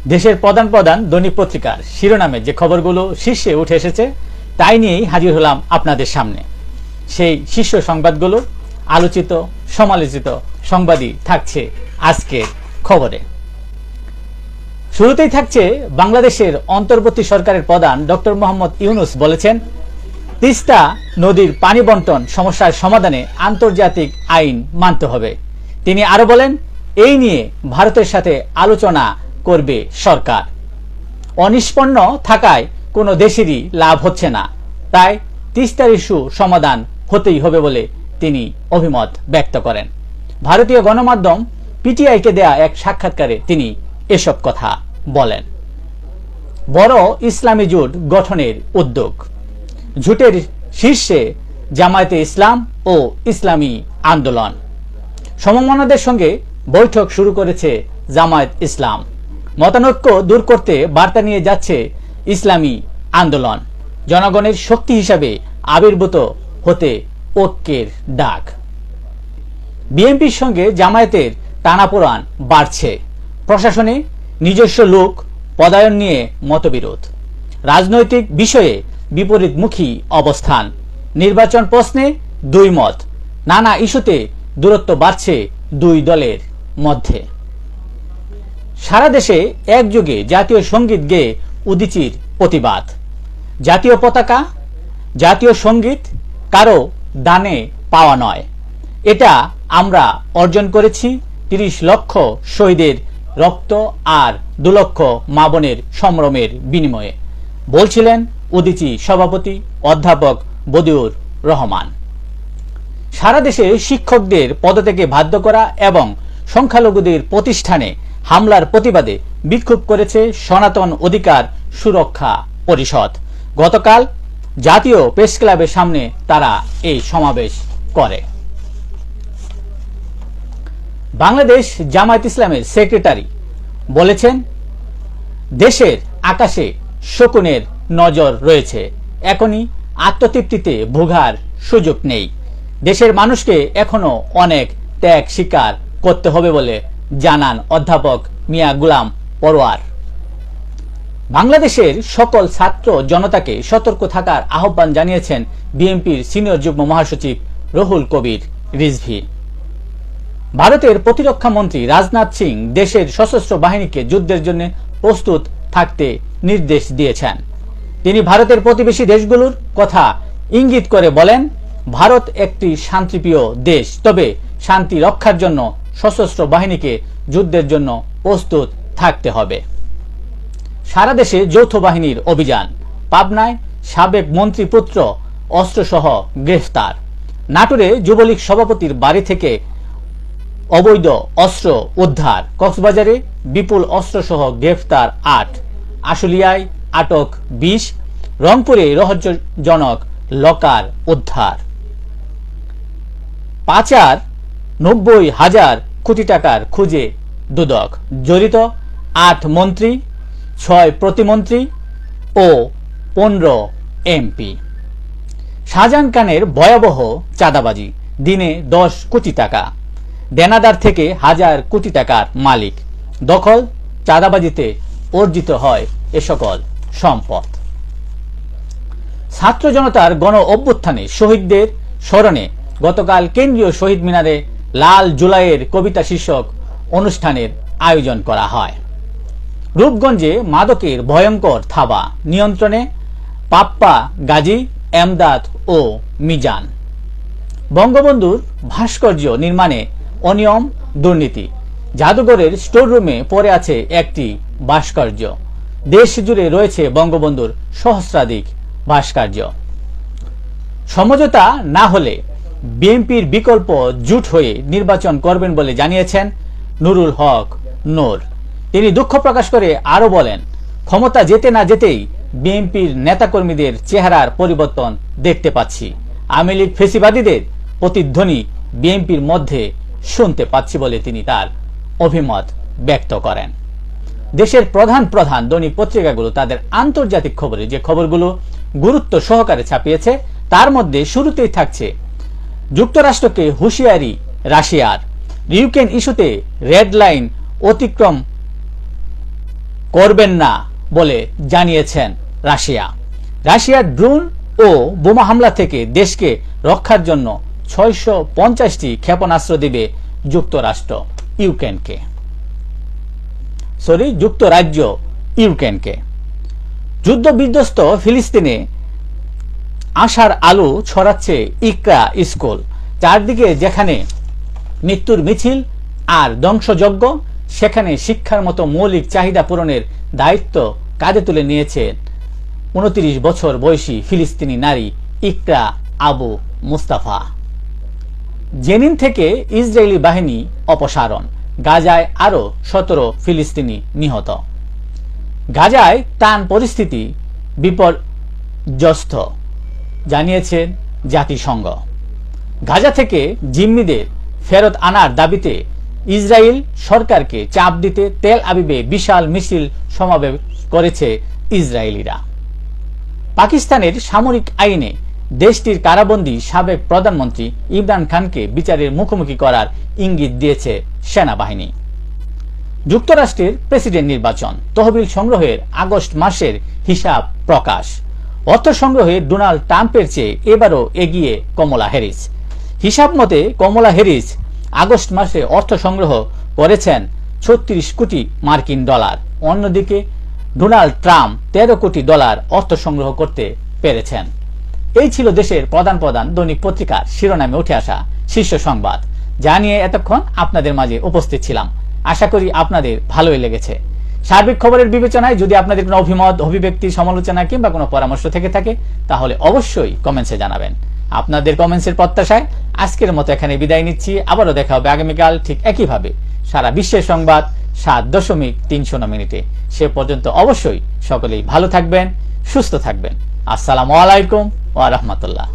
দেশের প্রধান প্রধান দৈনিক পত্রিকার শিরোনামে যে খবরগুলো শীর্ষে উঠে এসেছে তাই নিয়েই হাজির হলাম আপনাদের সামনে। সেই শীর্ষ সংবাদগুলো আলোচিত সমালোচিত সংবাদই থাকছে আজকের খবরে। শুরুতেই থাকছে বাংলাদেশের অন্তর্বর্তী সরকারের প্রধান ডক্টর মোহাম্মদ ইউনূস বলেছেন, তিস্তা নদীর পানি বন্টন সমস্যার সমাধানে আন্তর্জাতিক আইন মানতে হবে। তিনি আরো বলেন, এই নিয়ে ভারতের সাথে আলোচনা করবে সরকার। অনিষ্পন্ন থাকায় কোনো দেশেরই লাভ হচ্ছে না, তাই তিস্তার ইস্যু সমাধান হতেই হবে বলে তিনি অভিমত ব্যক্ত করেন। ভারতীয় গণমাধ্যম পিটিআইকে দেয়া এক সাক্ষাৎকারে তিনি এসব কথা বলেন। বড় ইসলামী জোট গঠনের উদ্যোগ। জোটের শীর্ষে জামায়াতে ইসলাম ও ইসলামী আন্দোলন। সমমনাদের সঙ্গে বৈঠক শুরু করেছে জামায়াত ইসলাম। মতানৈক্য দূর করতে বার্তা নিয়ে যাচ্ছে ইসলামী আন্দোলন। জনগণের শক্তি হিসাবে আবির্ভূত হতে ঐক্যের ডাক। বিএনপির সঙ্গে জামায়াতের টানাপোড়েন বাড়ছে। প্রশাসনে নিজস্ব লোক পদায়ন নিয়ে মতবিরোধ। রাজনৈতিক বিষয়ে বিপরীতমুখী অবস্থান। নির্বাচন প্রশ্নে দুই মত। নানা ইস্যুতে দূরত্ব বাড়ছে দুই দলের মধ্যে। সারা দেশে একযোগে জাতীয় সঙ্গীত গেয়ে উদীচীর প্রতিবাদ। জাতীয় পতাকা জাতীয় সঙ্গীত কারো দানে পাওয়া নয়, এটা আমরা অর্জন করেছি ৩০ লক্ষ শহীদের রক্ত আর ২ লক্ষ মা বোনের সম্ভ্রমের বিনিময়ে, বলছিলেন উদীচী সভাপতি অধ্যাপক বদিউর রহমান। সারা দেশে শিক্ষকদের পদত্যাগে বাধ্য করা এবং সংখ্যালঘুদের প্রতিষ্ঠানে হামলার প্রতিবাদে বিক্ষোভ করেছে সনাতন অধিকার সুরক্ষা পরিষদ। গতকাল জাতীয় প্রেস ক্লাবের সামনে তারা এই সমাবেশ করে। বাংলাদেশ জামায়াত ইসলামের সেক্রেটারি বলেছেন, দেশের আকাশে শকুনের নজর রয়েছে, এখনই আত্মতৃপ্তিতে ভোগার সুযোগ নেই। দেশের মানুষকে এখনো অনেক ত্যাগ স্বীকার করতে হবে বলে জানান অধ্যাপক মিয়া গুলাম পরোয়ার। বাংলাদেশের সকল ছাত্র জনতাকে সতর্ক থাকার আহ্বান জানিয়েছেন বিএনপির সিনিয়র যুগ্ম মহাসচিব রুহুল কবির রিজভী। ভারতের প্রতিরক্ষা মন্ত্রী রাজনাথ সিং দেশের সশস্ত্র বাহিনীকে যুদ্ধের জন্য প্রস্তুত থাকতে নির্দেশ দিয়েছেন। তিনি ভারতের প্রতিবেশী দেশগুলোর কথা ইঙ্গিত করে বলেন, ভারত একটি শান্তিপ্রিয় দেশ, তবে শান্তি রক্ষার জন্য সশস্ত্র বাহিনীকে যুদ্ধের জন্য প্রস্তুত থাকতে হবে। সারা দেশে যৌথ বাহিনীর অভিযান। পাবনায় সাবেক মন্ত্রীপুত্র অস্ত্রসহ গ্রেফতার। নাটোরে যুবলীগ সভাপতির বাড়ি থেকে অবৈধ অস্ত্র উদ্ধার। কক্সবাজারে বিপুল অস্ত্রসহ গ্রেফতার ৮। আশুলিয়ায় আটক ২০। রংপুরে রহস্যজনক লকার উদ্ধার। পাচার ৯০,০০০ কোটি টাকার খুঁজে দুদক। জড়িত ৮ মন্ত্রী, ৬ প্রতিমন্ত্রী ও ১৫ এমপি। শাহজাহান খানের ভয়াবহ চাঁদাবাজি। দিনে ১০ কোটি টাকা। দেনাদার থেকে হাজার কোটি টাকার মালিক। দখল চাঁদাবাজিতে অর্জিত হয় এ সকল সম্পদ। ছাত্র জনতার গণ অভ্যুত্থানে শহীদদের স্মরণে গতকাল কেন্দ্রীয় শহীদ মিনারে লাল জুলাইয়ের কবিতা শীর্ষক অনুষ্ঠানের আয়োজন করা হয়। রূপগঞ্জে মাদকের ভয়ঙ্কর থাবা। নিয়ন্ত্রণে পাপ্পা, গাজী, এমদাদ ও মিজান। বঙ্গবন্ধুর ভাস্কর্য নির্মাণে অনিয়ম দুর্নীতি। জাদুঘরের স্টোর রুমে পড়ে আছে একটি ভাস্কর্য। দেশ জুড়ে রয়েছে বঙ্গবন্ধুর সহস্রাধিক ভাস্কর্য। সমঝোতা না হলে বিএনপির বিকল্প জোট হয়ে নির্বাচন করবেন বলে জানিয়েছেন নুরুল হক নূর। তিনি দুঃখ প্রকাশ করে আরো বলেন, ক্ষমতা যেতে না যেতেই বিএনপির নেতাকর্মীদের চেহারার পরিবর্তন দেখতে পাচ্ছি। আওয়ামী লীগ ফেসিবাদীদের প্রতিধ্বনি বিএনপির মধ্যে শুনতে পাচ্ছি বলে তিনি তার অভিমত ব্যক্ত করেন। দেশের প্রধান প্রধান দৈনিক পত্রিকাগুলো তাদের আন্তর্জাতিক খবরে যে খবরগুলো গুরুত্ব সহকারে ছাপিয়েছে তার মধ্যে শুরুতেই থাকছে, যুক্তরাষ্ট্রকে হুঁশিয়ারি রাশিয়ার। ইউক্রেন ইস্যুতে রেড লাইন অতিক্রম করবেন না বলে জানিয়েছেন রাশিয়া। রাশিয়ার ড্রোন ও বোমা হামলা থেকে দেশকে রক্ষার জন্য 650টি ক্ষেপণাস্ত্র দেবে যুক্তরাজ্য ইউক্রেনকে। যুদ্ধ বিধ্বস্ত ফিলিস্তিনে আশার আলো ছড়াচ্ছে ইকরা স্কুল। চারদিকে যেখানে মৃত্যুর মিছিল আর ধ্বংসযজ্ঞ, সেখানে শিক্ষার মতো মৌলিক চাহিদা পূরণের দায়িত্ব কাঁধে তুলে নিয়েছেন 29 বছর বয়সী ফিলিস্তিনি নারী ইকরা আবু মুস্তাফা। জেনিন থেকে ইসরায়েলি বাহিনী অপসারণ, গাজায় আরো 17 ফিলিস্তিনি নিহত। গাজায় ত্রাণ পরিস্থিতি বিপর্যস্ত জানিয়েছেন জাতিসংঘ। গাজা থেকে জিম্মিদের ফেরত আনার দাবিতে ইসরায়েল সরকারকে চাপ দিতে তেল আবিবে বিশাল মিছিল সমাবেশ করেছে ইসরায়েলিরা। পাকিস্তানের সামরিক আইনে দেশটির কারাবন্দী সাবেক প্রধানমন্ত্রী ইমরান খানকে বিচারের মুখোমুখি করার ইঙ্গিত দিয়েছে সেনাবাহিনী। যুক্তরাষ্ট্রের প্রেসিডেন্ট নির্বাচন, তহবিল সংগ্রহের আগস্ট মাসের হিসাব প্রকাশ। অর্থ সংগ্রহে ডোনাল্ড ট্রাম্পের চেয়ে এবারও এগিয়ে কমলা হ্যারিস। হিসাব মতে কমলা হ্যারিস আগস্ট মাসে অর্থ সংগ্রহ করেছেন 36 কোটি মার্কিন ডলার। অন্যদিকে ডোনাল্ড ট্রাম্প 13 কোটি ডলার অর্থ সংগ্রহ করতে পেরেছেন। এই ছিল দেশের প্রধান দৈনিক পত্রিকার শিরোনামে উঠে আসা শীর্ষ সংবাদ, যা নিয়ে এতক্ষণ আপনাদের মাঝে উপস্থিত ছিলাম। আশা করি আপনাদের ভালোই লেগেছে। সার্বিক খবরের বিবেচনায় যদি আপনাদের কোনো অভিমত, অভিব্যক্তি, সমালোচনা কিংবা কোনো পরামর্শ থেকে থাকে তাহলে অবশ্যই কমেন্টসে জানাবেন। আপনাদের কমেন্টসের প্রত্যাশায় আজকের মতো এখানে বিদায় নিচ্ছি। আবারও দেখা হবে আগামীকাল ঠিক একইভাবে সারা বিশ্বের সংবাদ 7.300 সে পর্যন্ত অবশ্যই সকলেই ভালো থাকবেন, সুস্থ থাকবেন। আসসালামু আলাইকুম ওয়া রাহমাতুল্লাহ।